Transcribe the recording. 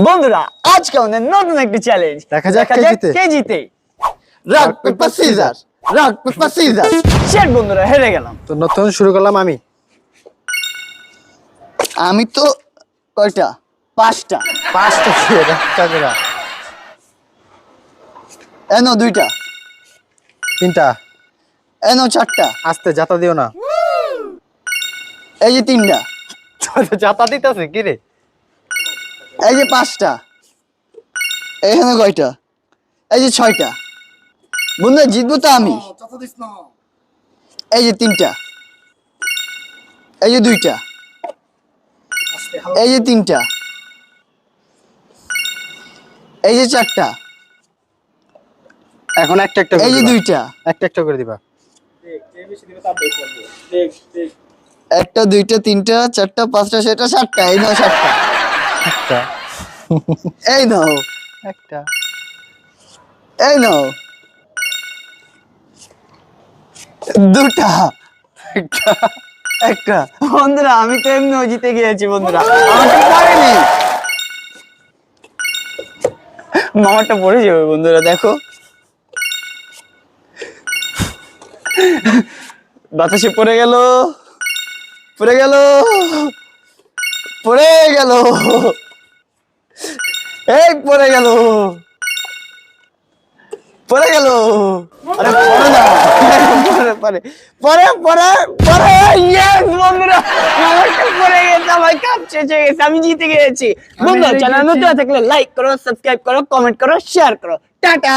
বন্ধুরা আজকে আমাদের নতুন একটি চ্যালেঞ্জ দেখা যাক কে জিতে। Rock paper scissor, rock paper scissor. শেট বন্ধুরা হেরে গেলাম। তো নতুন শুরু করলাম আমি। আমি তো কয়টা? পাঁচটা। পাঁচটা কি একটা করে? এনো দুইটা, তিনটা। এনো চারটা, আস্তে জাতা দিও না। এই যে তিনটা, জাতা দিতেছে কি রে? এই যে পাঁচটা, এখানে কয়টা? এই যে ছয়টা। বন্ধুরা জিতবো তো আমি। এই যে তিনটা, এই যে দুইটা, এই যে তিনটা, এই যে চারটা, এখন একটা একটা করে এই যে দিবা। দুইটা, একটা একটা করে দিবা। একটা দুইটা তিনটা চারটা পাঁচটা ছয়টা সাতটা, এই নাও সাতটা, একটা এই নাও, একটা এই নাও দুটা, একটা। একটা। বন্ধুরা আমি তো এমনিও জিতে গিয়েছি বন্ধুরা, আমাকে পড়েনি। মামারটা পড়ে যাবে বন্ধুরা, দেখো বাতাসে পড়ে গেল, পড়ে গেল, পড়ে গেল, এই পড়ে গেল, পড়ে গেল। আরে পড়ে না, পড়ে পড়ে পড়ে পড়ে পড়ে। ইয়েস বন্ধুরা, মামারটা পড়ে গেছে, আমার কাপ শেষ হয়ে গেছে, আমি জিতে গিয়েছি। বন্ধুরা চ্যানেল নতুন থাকলে লাইক করো, সাবস্ক্রাইব করো, কমেন্ট করো, শেয়ার করো। টাটা।